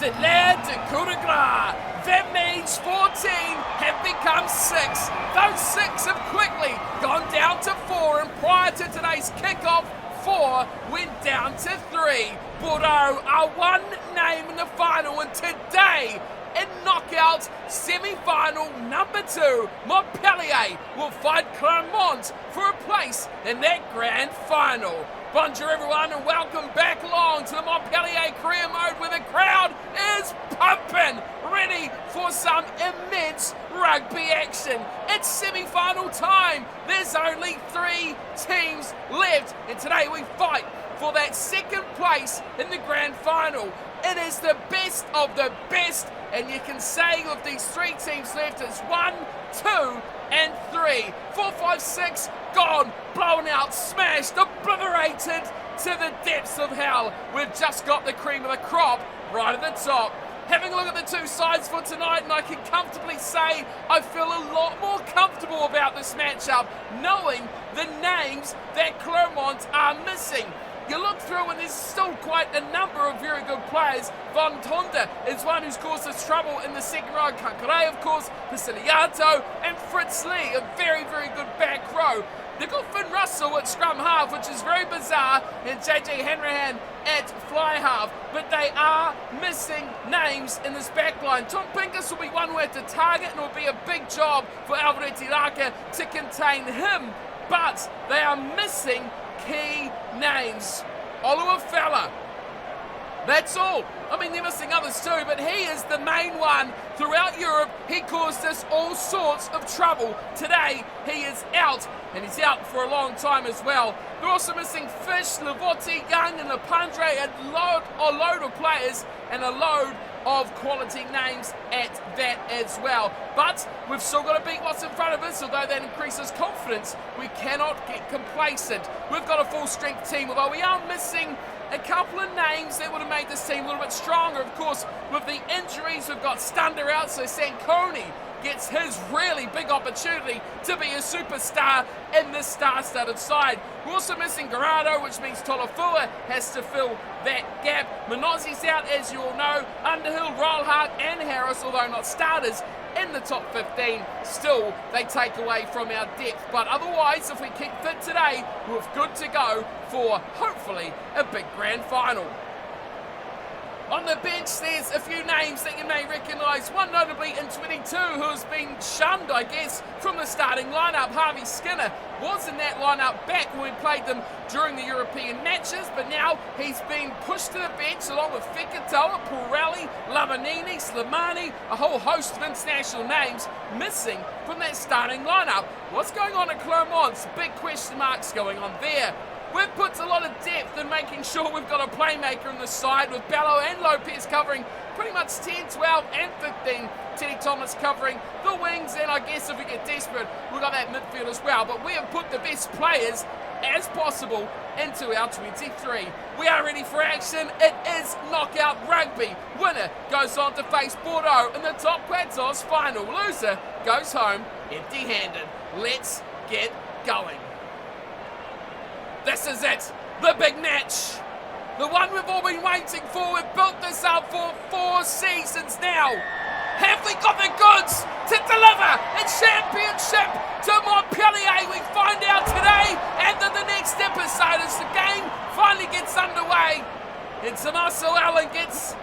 it led to coup de grace. That means 14 have become 6. Those 6 have quickly gone down to 4, and prior to today's kickoff, 4 went down to 3. Bordeaux are one name in the final, and today, in knockout semi-final number 2, Montpellier will fight Clermont for a place in that grand final. Bonjour everyone and welcome back along to the Montpellier career mode where the crowd is pumping, ready for some immense rugby action. It's semi-final time. There's only 3 teams left, and today we fight for that second place in the grand final. It is the best of the best, and you can say with these 3 teams left, it's 1, 2, and 3. 4, 5, 6, gone, blown out, smashed, obliterated to the depths of hell. We've just got the cream of the crop right at the top. Having a look at the 2 sides for tonight, and I can comfortably say I feel a lot more comfortable about this matchup, knowing the names that Clermont are missing. You look through and there's still quite a number of very good players. Von Tonda is one who's caused us trouble in the second row. Kankare, of course, Pisciliato, and Fritz Lee, a very, very good back row. They've got Finn Russell at scrum half, which is very bizarre, and JJ Hanrahan at fly half, but they are missing names in this back line. Tom Pincus will be one who had to target, and it will be a big job for Alvarez Tiraka to contain him, but they are missing key names. Oluwafella. That's all. I mean, they're missing others too, but he is the main one throughout Europe. He caused us all sorts of trouble. Today, he is out, and he's out for a long time as well. They're also missing Fish, Lavotti, Young, and Lepandre, a load of players and a load of quality names at that as well. But we've still got to beat what's in front of us, although that increases confidence. We cannot get complacent. We've got a full-strength team, although we are missing a couple of names that would have made this team a little bit stronger. Of course, with the injuries, we've got Stunder out, so Sanconi gets his really big opportunity to be a superstar in this star-studded side. We're also missing Garado, which means Tolofua has to fill that gap. Minozzi's out, as you all know. Underhill, Rollhart, and Harris, although not starters in the top 15, still they take away from our depth. But otherwise, if we keep fit today, we're good to go for, hopefully, a big grand final. On the bench, there's a few names that you may recognise, one notably in 22 who has been shunned, I guess, from the starting lineup. Harvey Skinner was in that lineup back when we played them during the European matches, but now he's been pushed to the bench along with Fekatoa, Pirelli, Lavanini, Slimani, a whole host of international names missing from that starting lineup. What's going on at Clermont? Big question marks going on there. We've put a lot of depth in making sure we've got a playmaker on the side, with Bello and Lopez covering pretty much 10, 12 and 15. Teddy Thomas covering the wings, and I guess if we get desperate, we've got that midfield as well. But we have put the best players as possible into our 23. We are ready for action. It is knockout rugby. Winner goes on to face Bordeaux in the Top Quatorze final. Loser goes home empty-handed. Let's get going. This is it, the big match, the one we've all been waiting for. We've built this up for 4 seasons now. Have we got the goods to deliver a championship to Montpellier? We find out today, and then the next episode as the game finally gets underway. And Tommaso Allen gets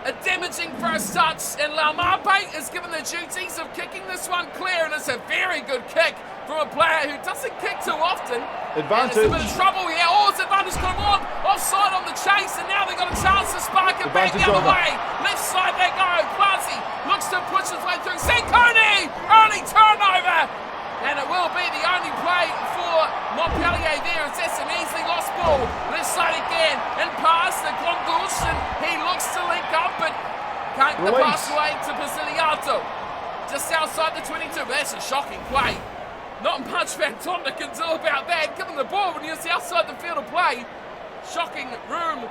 a damaging first touch, and Laumape is given the duties of kicking this one clear, and it's a very good kick from a player who doesn't kick too often. Advantage. And it's a bit of trouble here. Oh, it's advantage come on. Offside on the chase, and now they've got a chance to spark it back the other way. Left side they go. Klasi looks to push his way through. Sanconi! Early turnover! And it will be the only play for Montpellier there. It's an easily lost ball. Left side again, and pass the Gondouche, and he looks to link up, but can't get the pass away to Pisciliato. Just outside the 22, but that's a shocking play. Not much Van Tonda can do about that. Given the ball when he was outside the field of play. Shocking room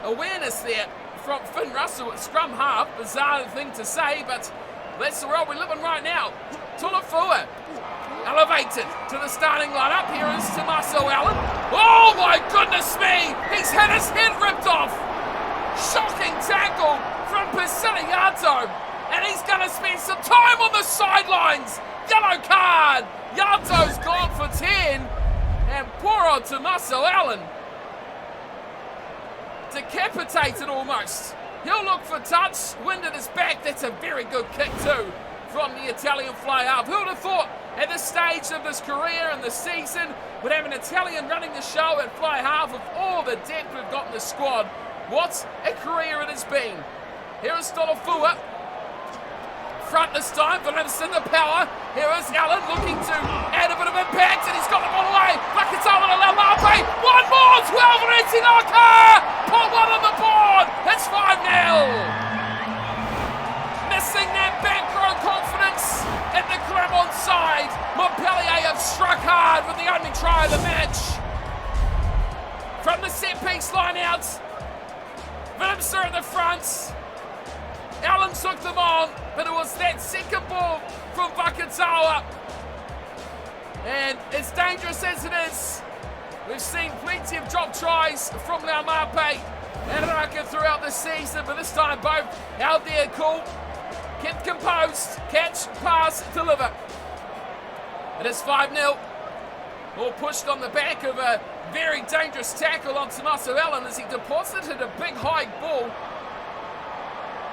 awareness there from Finn Russell at scrum half. Bizarre thing to say, but that's the world we live in right now. Tulafua elevated to the starting lineup. Here is Tommaso Allen. Oh my goodness me! He's had his head ripped off. Shocking tackle from Basiliato, and he's going to spend some time on the sidelines. Yellow card. Yato's gone for 10, and poor old Tommaso Allen. Decapitated almost. He'll look for touch, wind at his back. That's a very good kick too from the Italian fly half. Who would have thought at this stage of his career and the season would have an Italian running the show at fly half with all the depth we've got in the squad? What a career it has been. Here is Stolofua. Front this time, Valencia the power. Here is Allen looking to add a bit of impact, and he's got the ball away. Vakatawa to Lamape. One more, 12 Retinaka. Put one on the board. It's 5-0. Missing that back row confidence at the Clermont side. Montpellier have struck hard with the only try of the match. From the set piece line out, Vimser at the front. Allen took them on, but it was that second ball from Vakatawa. And as dangerous as it is, we've seen plenty of drop tries from Laumape and Raka throughout the season, but this time both out there cool, kept composed, catch, pass, deliver. It is 5-0. All pushed on the back of a very dangerous tackle on Tommaso Allen as he deposited a big high ball.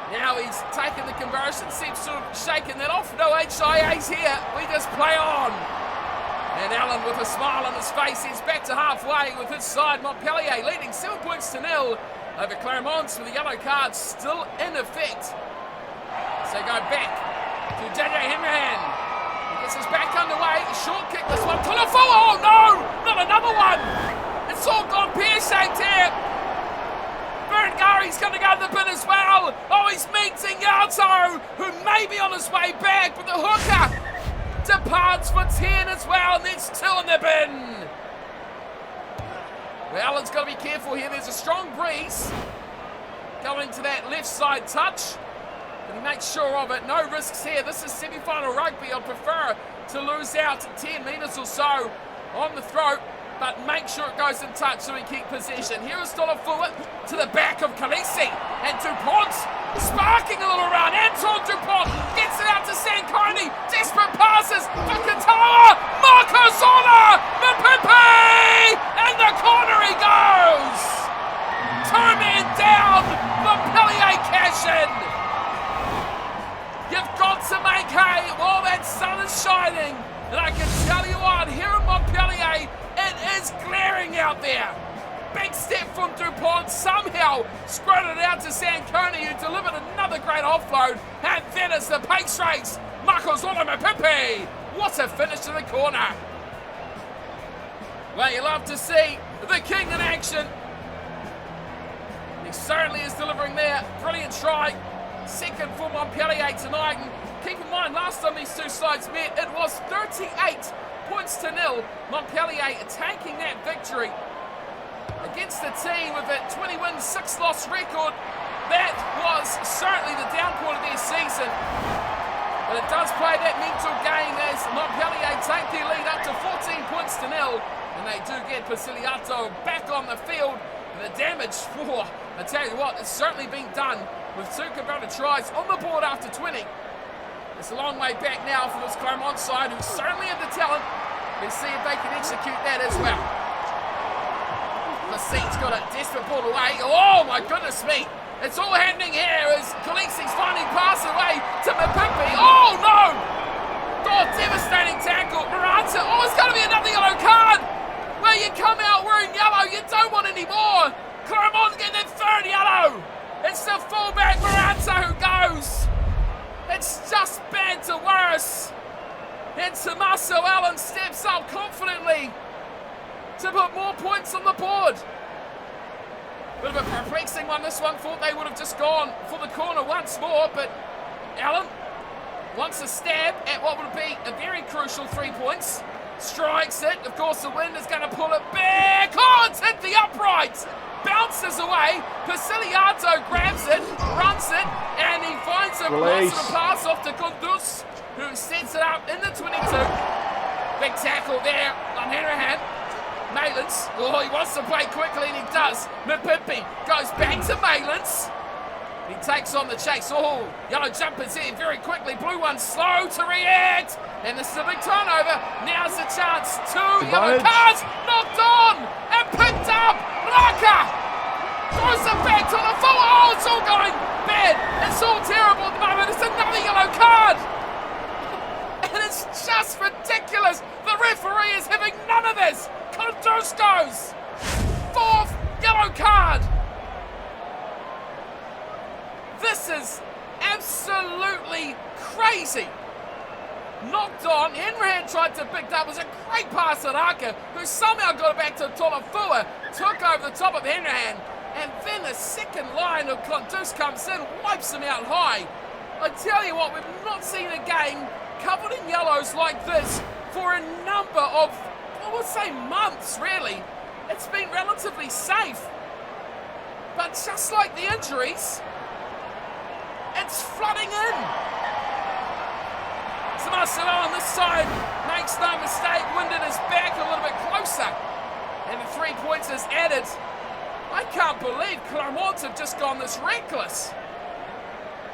Now he's taken the conversion, seems to have shaken that off. No HIAs here, we just play on. And Allen with a smile on his face, he's back to halfway with his side. Montpellier leading 7 points to 0 over Clermont with the yellow card still in effect. So go back to JJ Hemmerhan. He gets his back underway, short kick this one. Tolofua, oh no, not another one. It's all gone pear-shaped here. Berengari's going to go to the bin as well. Oh, he's meeting Yato, who may be on his way back, but the hooker departs for 10 as well, and there's 2 in the bin. Well, Allen's got to be careful here. There's a strong breeze going to that left side touch, but he makes sure of it. No risks here. This is semi-final rugby. I'd prefer to lose out 10 metres or so on the throat, but make sure it goes in touch so we keep possession. Here is Stolofua to the back of Khaleesi, and Dupont sparking a little run. Anton Dupont gets it out to Sankoni. Desperate passes for Katawa. Marco Zola, Mapimpi, and the corner he goes. 2 men down. Montpellier cash in. You've got to make hay while that sun is shining. And I can tell you what, here in Montpellier, it is glaring out there. Big step from Dupont, somehow squirted it out to Sankoni, who delivered another great offload. And then it's the pace race. Marcos Mapimpi. What a finish to the corner. Well, you love to see the king in action. He certainly is delivering there. Brilliant try. Second for Montpellier tonight. And keep in mind, last time these two sides met, it was 38 points to 0. Montpellier taking that victory against the team with a 20-win, 6-loss record. That was certainly the down point of their season. But it does play that mental game as Montpellier take their lead up to 14 points to 0. And they do get Basiliato back on the field. And the damage, I tell you what, it's certainly been done with 2 converted tries on the board after 20. It's a long way back now for this Clermont side, who certainly have the talent. Let's see if they can execute that as well. Lassite's got a desperate ball away. Oh my goodness me. It's all happening here as Khaleesi's finally passed away to Mapimpi. Oh no! Oh, devastating tackle. Maranta. Oh, it's going to be another yellow card. Where you come out wearing yellow, you don't want any more. Clermont getting their 3rd yellow. It's the fullback Maranta who goes. It's just bad to worse. And Tommaso Allen steps up confidently to put more points on the board. Bit of a perplexing one, this one. Thought they would have just gone for the corner once more, but Allen wants a stab at what would be a very crucial 3 points. Strikes it. Of course, the wind is going to pull it back. Oh, it's hit the upright. Bounces away. Basiliato grabs it, runs it, and he finds a positive pass off to Kunduz, who sets it up in the 22. Big tackle there on Hanrahan. Malins, oh, he wants to play quickly, and he does. Mapimpi goes back to Malins. He takes on the chase. Oh, yellow jumpers in very quickly. Blue one slow to react. And this is a big turnover. Now's the chance. Two yellow cards knocked on and picked up. Raka throws it back to the full. Oh, it's all going bad. It's all terrible at the moment. It's another yellow card. And it's just ridiculous. The referee is having none of this. Kondusko's fourth yellow card. This is absolutely crazy. Knocked on. Henry tried to pick up. It was a great pass at Aka, who somehow got it back to Tolafua. Took over the top of Henry. And then the second line of Kondus comes in, wipes him out high. I tell you what, we've not seen a game covered in yellows like this for a number of, I would say, months, really. It's been relatively safe. But just like the injuries, it's flooding in. Samasala on this side makes no mistake. Winden is back a little bit closer. And the 3 points is added. I can't believe Clermont have just gone this reckless.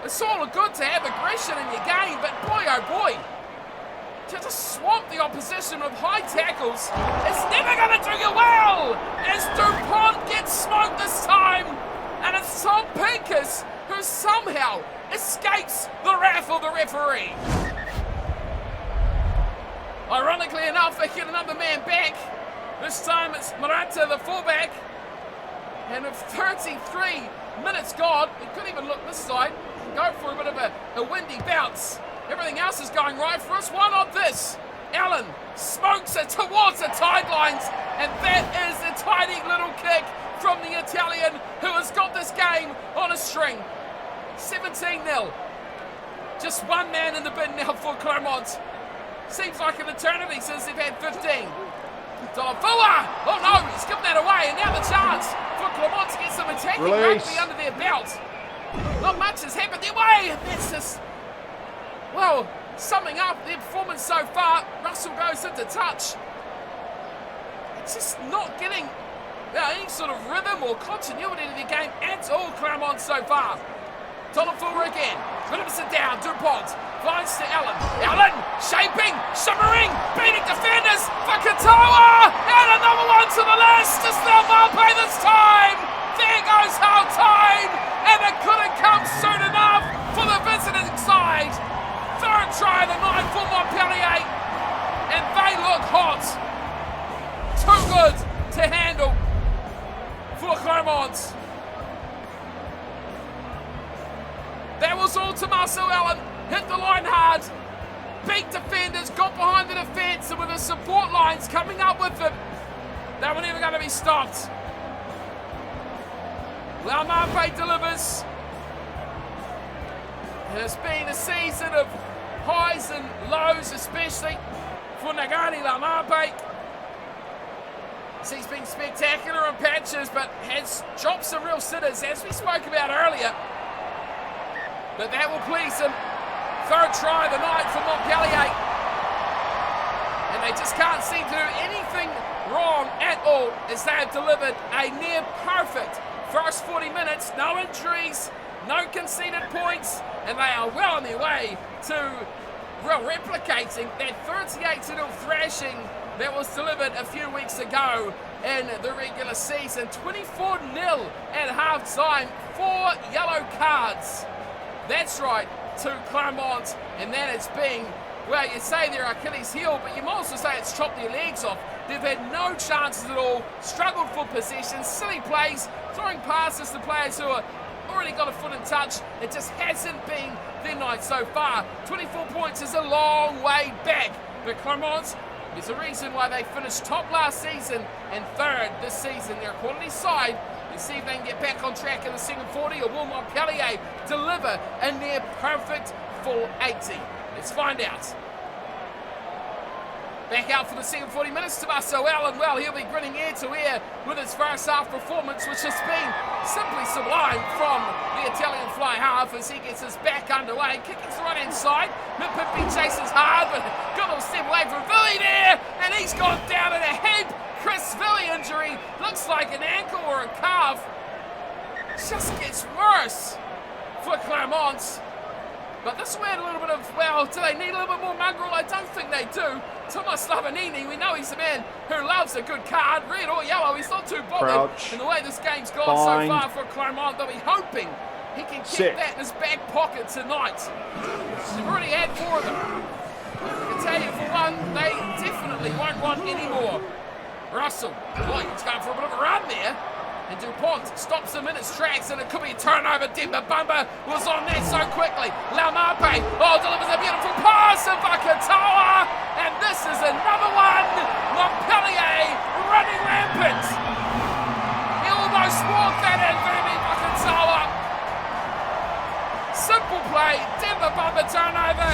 It's all good to have aggression in your game, but boy oh boy, to just swamp the opposition with high tackles is never going to do you well, as Dupont gets smoked this time, and it's Tom Pincus who somehow escapes the wrath of the referee. Ironically enough, they get another man back. This time it's Maranta, the fullback, and with 33 minutes gone, he couldn't even look this side, go for a bit of a windy bounce. Everything else is going right for us. Why not this? Allen smokes it towards the sidelines, and that is a tiny little kick from the Italian who has got this game on a string. 17-0. Just one man in the bin now for Clermont. Seems like an eternity since they've had 15. Dolafua! Oh no, he's given that away, and now the chance for Clermont to get some attacking rugby under their belt. Not much has happened their way, and that's just, well, summing up their performance so far. Russell goes into touch. It's just not getting any sort of rhythm or continuity to the game at all, Clermont, so far. Dolafua again. Williamson down. Dupont finds to Allen. Allen shaping, shimmering, beating defenders for Katoa. And another one to the list. It's now Montpellier this time. There goes our time. And it couldn't come soon enough for the visiting side. Third try of the night for Montpellier. And they look hot. Too good to handle for Clermont. That was all to Marcel Allen. Hit the line hard. Beat defenders, got behind the defence, and with the support lines coming up with them, they were never going to be stopped. Laumape delivers. And it's been a season of highs and lows, especially for Nagani Laumape. He's been spectacular in patches, but has dropped some real sitters, as we spoke about earlier. But that will please him. Third try of the night for Montpellier. And they just can't seem to do anything wrong at all, as they have delivered a near perfect first 40 minutes. No injuries, no conceded points, and they are well on their way to replicating that 38-0 thrashing that was delivered a few weeks ago in the regular season. 24-0 at half-time, 4 yellow cards. That's right, to Clermont, and that it's been, well, you say their Achilles heel, but you might also say it's chopped their legs off. They've had no chances at all, struggled for possession, silly plays, throwing passes to players who are already got a foot in touch. It just hasn't been their night so far. 24 points is a long way back, but Clermont, there's a reason why they finished top last season and third this season. They're a quality side. Let's see if they can get back on track in the second 40, or will Montpellier deliver a near perfect full 80? Let's find out. Back out for the second 40 minutes to Marcel Allen. Well, he'll be grinning ear to ear with his first half performance, which has been simply sublime from the Italian fly half as he gets his back underway. Kicking to the right hand side. Mipimpi chases hard, but got a little step away from Villy there, and he's gone down in a heap. Chris Villy injury, looks like an ankle or a calf. Just gets worse. for Clermont. But this way had a little bit of, well, do they need a little bit more mongrel? I don't think they do. Thomas Lavanini, we know he's a man who loves a good card, red or yellow. He's not too bothered in the way this game's gone so far for Clermont. They'll be hoping he can keep that in his back pocket tonight. They've already had 4 of them. I can tell you for one, they definitely won't want any more. Russell, boy, he's going for a bit of a run there. And DuPont stops him in his tracks, and it could be a turnover. Demba Bumba was on that so quickly. Laumape, delivers a beautiful pass, and Vakatawa, and this is another one. Montpellier running rampant. He almost walked that in, Vumi Vakatawa. Simple play, Demba Bumba turnover.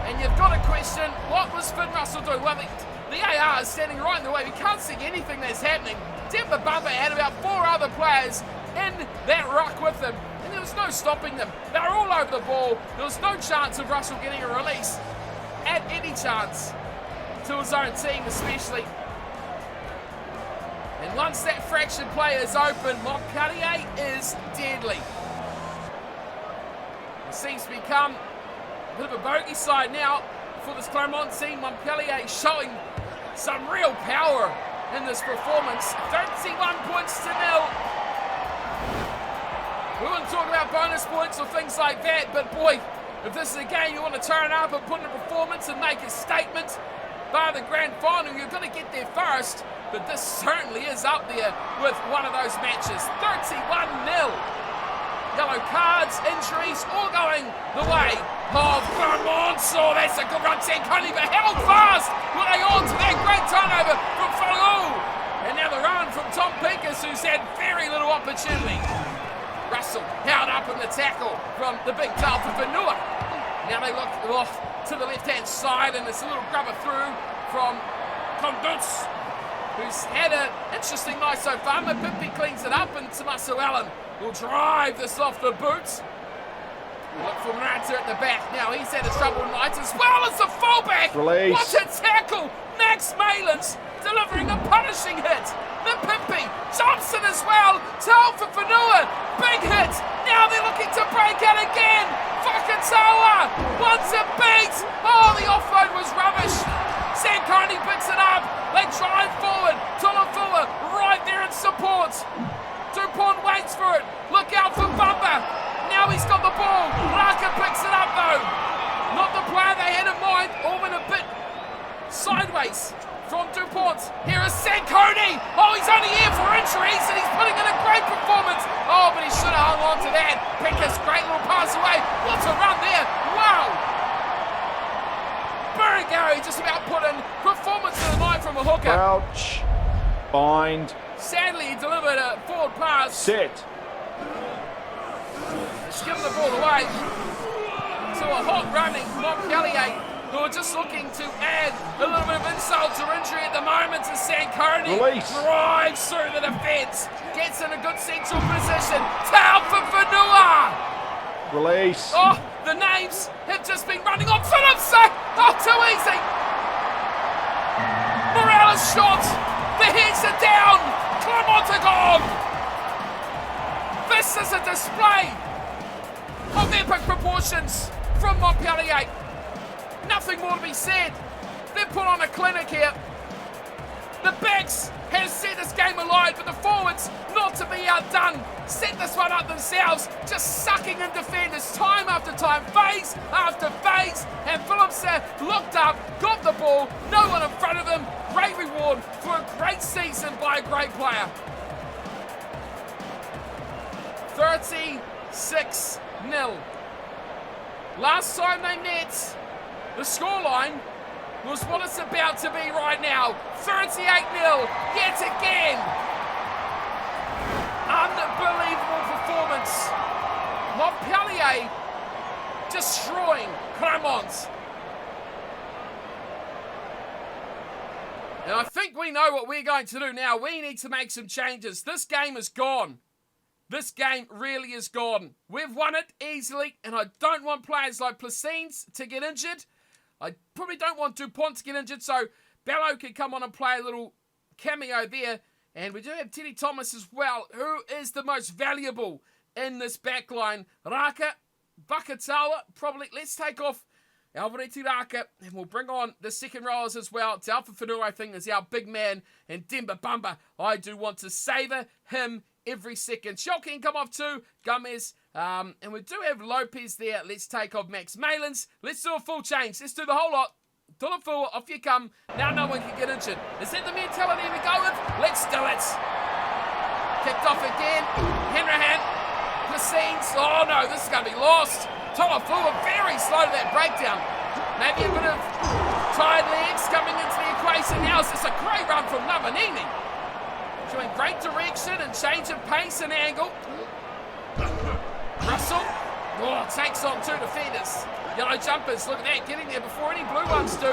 And you've got to question, what was Finn Russell doing? Well, the AR is standing right in the way. We can't see anything that's happening. Demba Bumba had about 4 other players in that ruck with him, and there was no stopping them. They were all over the ball. There was no chance of Russell getting a release at any chance to his own team, especially. And once that fractured play is open, Montpellier is deadly. It seems to become a bit of a bogey side now for this Clermont team. Montpellier showing some real power in this performance. 31 points to 0. We wouldn't talk about bonus points or things like that, but boy, if this is a game you want to turn up and put in a performance and make a statement by the grand final, you're going to get there first, but this certainly is up there with one of those matches. 31-0. Yellow cards, injuries, all going the way of Clermont. Oh, that's a good run, Sankoni, but held fast. Were they on to that great turnover from Falou? And now the run from Tom Pincus, who's had very little opportunity. Russell held up in the tackle from the big tail for Vanua. Now they look off to the left-hand side, and it's a little grubber through from Condutz, who's had an interesting night so far. Mapimpi cleans it up, and Tommaso Allen will drive this off the boots. Look for Mrata at the back. Now he's had a trouble night as well as the fullback. Release. What a tackle! Max Malins delivering a punishing hit. Mapimpi, Johnson as well. Tell for Fanua, big hit. Now they're looking to break out again. Fakatawa wants a beat. Oh, the offload was rubbish. Sankoni picks it up. They drive forward. Tolofua right there in support. DuPont waits for it. Look out for Bumba. Now he's got the ball. Raka picks it up though. Not the player they had in mind. All went a bit sideways from DuPont. Here is Sankoni. Oh, he's only here for injuries, and he's putting in a great performance. Oh, but he should have hung on to that. Pincus, great little pass away. What a run there. Wow. Burigari just about put in performance of the night from a hooker. Crouch. Bind. Sadly, he delivered a forward pass. Sit. He's given the ball away to a hot running Montpellier, who are just looking to add a little bit of insult to injury at the moment to Sankoni. Release. Drives through the defence. Gets in a good central position. Tau for Vanua. Release. Oh, the names have just been running on. Philipson. Oh, too easy. Morales shot. The heads are down. Clermont are gone. This is a display of epic proportions from Montpellier. Nothing more to be said. They've put on a clinic here. The backs have set this game alight, but the forwards not to be outdone. Set this one up themselves, just sucking in defenders time after time, phase after phase. And Philipsen looked up, got the ball, no one in front of him. Great reward for a great season by a great player. 36-0. Last time they met, the scoreline was what it's about to be right now. 38-0, yet again. Unbelievable performance. Montpellier destroying Clermont. And I think we know what we're going to do now. We need to make some changes. This game is gone. This game really is gone. We've won it easily, and I don't want players like Placines to get injured. I probably don't want DuPont to get injured, so Bello can come on and play a little cameo there. And we do have Teddy Thomas as well, who is the most valuable in this back line. Raka, Bakatawa, probably. Let's take off Alvareti Raka, and we'll bring on the second rowers as well. Talfa Whanua, I think, is our big man, and Demba Bamba, I do want to savour him every second. Shocking come off too, Gomez, and we do have Lopez there. Let's take off Max Malins. Let's do a full change. Let's do the whole lot. Do it full, off you come. Now no one can get injured. Is that the mentality we go with? Let's do it. Kicked off again. Hanrahan proceeds. Oh no, this is going to be lost. Tolofua very slow to that breakdown. Maybe a bit of tired legs coming into the equation. Now it's just a great run from Navanini. Showing great direction and change of pace and angle. Russell. Oh, takes on two defenders. Yellow jumpers, look at that, getting there before any blue ones do.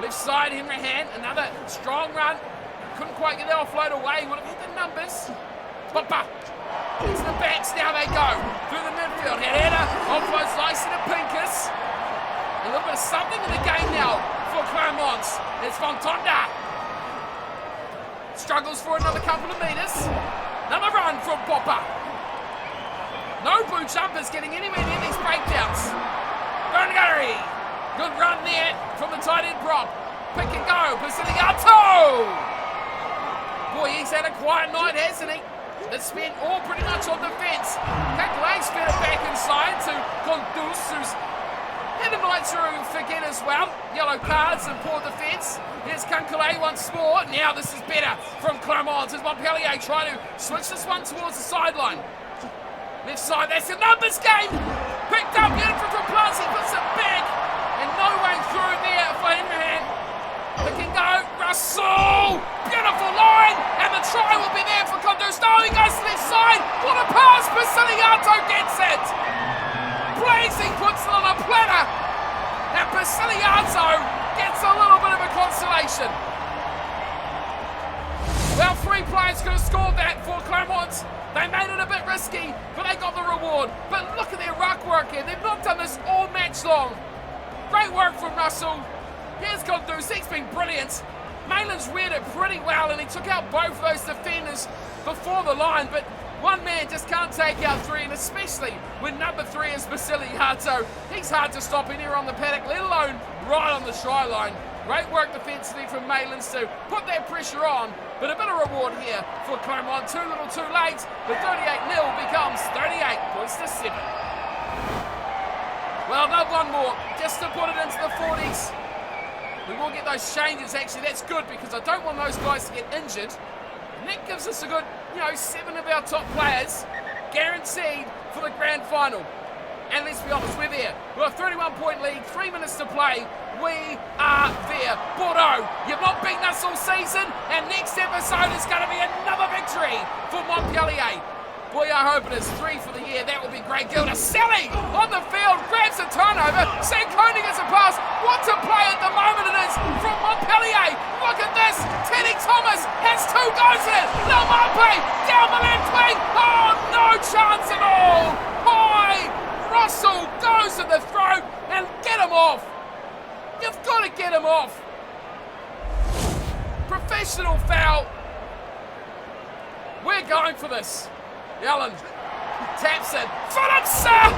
Left side, Hanrahan, another strong run. Couldn't quite get the offload away, would have hit the numbers. Papa. Into the backs, now they go. Through the midfield, Herrera, offloads Lyson and Pinkus. A little bit of something in the game now for Clermont. It's Fontonda. Struggles for another couple of metres. Another run from Popper. No blue jumpers getting anywhere near these breakdowns. Bernagari. Good run there from the tight end prop. Pick and go. Basiliato. Boy, he's had a quiet night, hasn't he? It's spent all pretty much on defence. Kakalai's fed it back inside to Condus, who's had a night through forget as well. Yellow cards and poor defence. Here's Kakalai once more. Now this is better from Clermont as Montpellier trying to switch this one towards the sideline. Left side, that's a numbers game. Picked up beautiful from Plancy, puts it back. And no way through there for Hanrahan. Pick and go, Russell. Beautiful line. And the try will be there for Condus. No, he goes to the left side. What a pass. Basiliato gets it. Blazing puts it on a platter. And Basiliato gets a little bit of a consolation. Well, three players could have scored that for Clermont. They made it a bit risky, but they got the reward. But look at their ruck work here. They've not done this all match long. Great work from Russell. Here's Condus. He's been brilliant. Malin's read it pretty well, and he took out both those defenders before the line. But one man just can't take out three, and especially when number 3 is Basiliato. He's hard to stop anywhere on the paddock, let alone right on the try line. Great work defensively from Malins to put that pressure on, but a bit of reward here for Clermont. Too little too late. The 38-0 becomes 38 points to 7. Well, they've one more just to put it into the 40s. We will get those changes. Actually, that's good because I don't want those guys to get injured. And that gives us a good, 7 of our top players guaranteed for the grand final. And let's be honest, we're there. We're a 31-point lead, 3 minutes to play. We are there. Bordeaux, you've not beaten us all season, and next episode is going to be another victory for Montpellier. Boy, I hope it is 3 for the year. That would be great. Gilda Sally on the field, grabs a turnover. Sankoni gets a pass. What a play at the moment it is from Montpellier. Look at this. Teddy Thomas has 2 goes in it. Lamarpe down the left wing. Oh, no chance at all. High. Russell goes to the throat and get him off. You've got to get him off. Professional foul. We're going for this. Yellen taps it. Phillipson!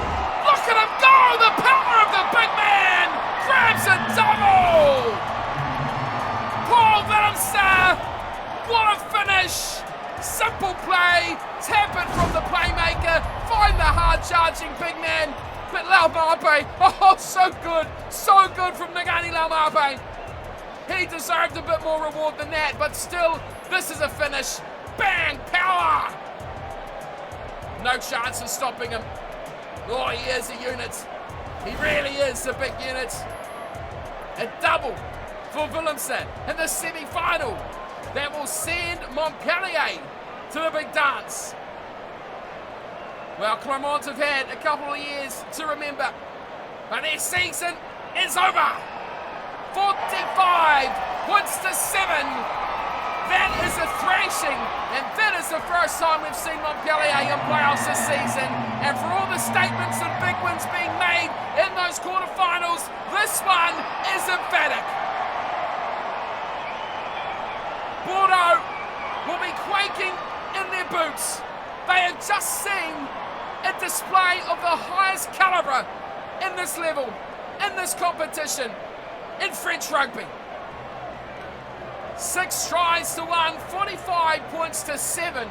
Look at him go! The power of the big man! Grabs a double! Paul Phillipson! What a finish! Simple play. Tap it from the playmaker. Find the hard charging big man. But Laumape, oh, so good. So good from Ngani Laumape. He deserved a bit more reward than that, but still, this is a finish. Bang! Power! No chance of stopping him. Oh, he is a unit. He really is a big unit. A double for Willemse in the semi-final. That will send Montpellier to the big dance. Well, Clermont have had a couple of years to remember, but their season is over. 45 points to 7. That is a thrashing, and that is the first time we've seen Montpellier in playoffs this season. And for all the statements and big wins being made in those quarterfinals, this one is emphatic. Bordeaux will be quaking in their boots. They have just seen A display of the highest calibre in this level, in this competition, in French rugby. 6 tries to 1, 45 points to 7.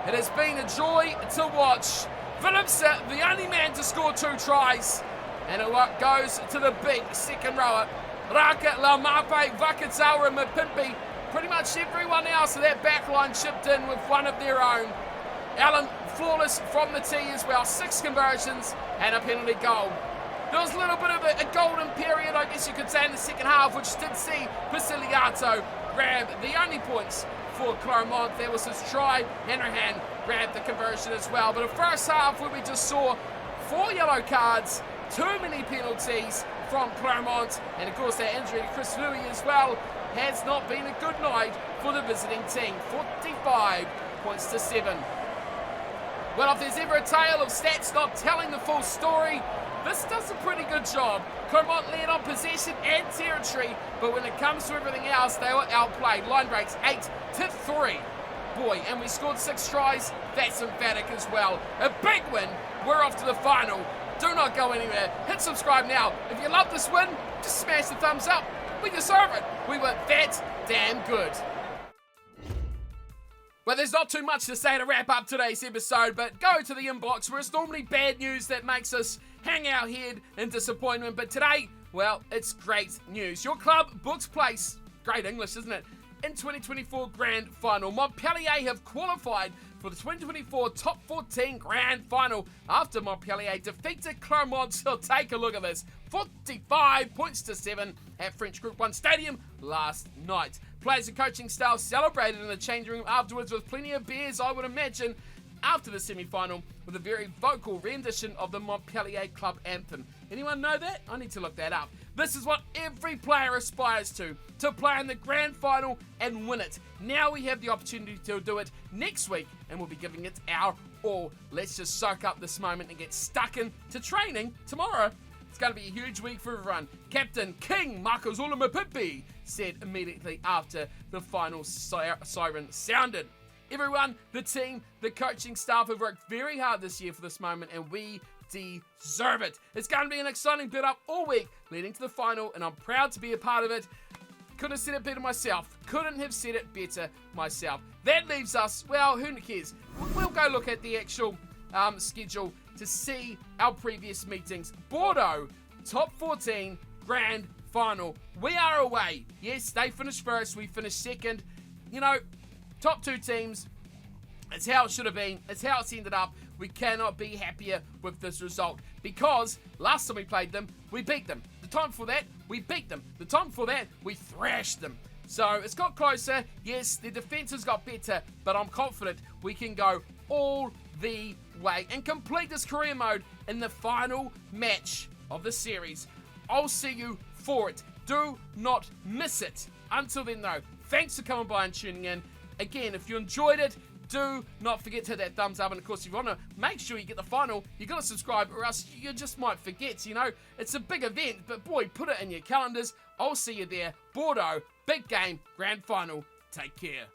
It has been a joy to watch. Phillips, the only man to score 2 tries. And it goes to the big second rower. Raka, Laumape, Vakatawa and Mapimpi. Pretty much everyone else of that backline chipped in with one of their own. Allen, flawless from the tee as well. 6 conversions and a penalty goal. There was a little bit of a golden period, I guess you could say, in the second half, which did see Basiliato grab the only points for Clermont. There was his try. Hanrahan grabbed the conversion as well. But a first half where we just saw 4 yellow cards, too many penalties from Clermont, and of course that injury to Chris Louis as well has not been a good night for the visiting team. 45 points to 7. Well, if there's ever a tale of stats not telling the full story, this does a pretty good job. Clermont led on possession and territory, but when it comes to everything else, they were outplayed. Line breaks 8-3. Boy, and we scored 6 tries. That's emphatic as well. A big win. We're off to the final. Do not go anywhere. Hit subscribe now. If you love this win, just smash the thumbs up. We deserve it. We were that damn good. Well, there's not too much to say to wrap up today's episode, but go to the inbox where it's normally bad news that makes us hang our head in disappointment. But today, well, it's great news. Your club books place, great English, isn't it, in 2024 Grand Final. Montpellier have qualified for the 2024 Top 14 Grand Final after Montpellier defeated Clermont. So take a look at this. 45 points to 7 at French Group 1 Stadium last night. Players and coaching staff celebrated in the changing room afterwards with plenty of beers, I would imagine, after the semi-final with a very vocal rendition of the Montpellier club anthem. Anyone know that? I need to look that up. This is what every player aspires to play in the grand final and win it. Now we have the opportunity to do it next week, and we'll be giving it our all. Let's just soak up this moment and get stuck into training tomorrow. It's going to be a huge week for everyone. Captain King Marcos Olumapimpi said immediately after the final siren sounded. Everyone, the team, the coaching staff have worked very hard this year for this moment, and we deserve it. It's going to be an exciting build-up all week leading to the final, and I'm proud to be a part of it. Couldn't have said it better myself. Couldn't have said it better myself. That leaves us, well, who cares? We'll go look at the actual schedule to see our previous meetings. Bordeaux, Top 14, Grand Final. We are away. Yes, they finished first. We finished second. You know, top 2 teams. It's how it should have been. It's how it's ended up. We cannot be happier with this result because last time we played them, we beat them. The time before that, we beat them. The time before that, we thrashed them. So it's got closer. Yes, the defense has got better, but I'm confident we can go all the way and complete this career mode in the final match of the series. I'll see you for it. Do not miss it. Until then, though, thanks for coming by and tuning in. Again, if you enjoyed it, do not forget to hit that thumbs up. And of course, if you want to make sure you get the final, you got to subscribe or else you just might forget. You know, it's a big event, but boy, put it in your calendars. I'll see you there. Bordeaux, big game, grand final. Take care.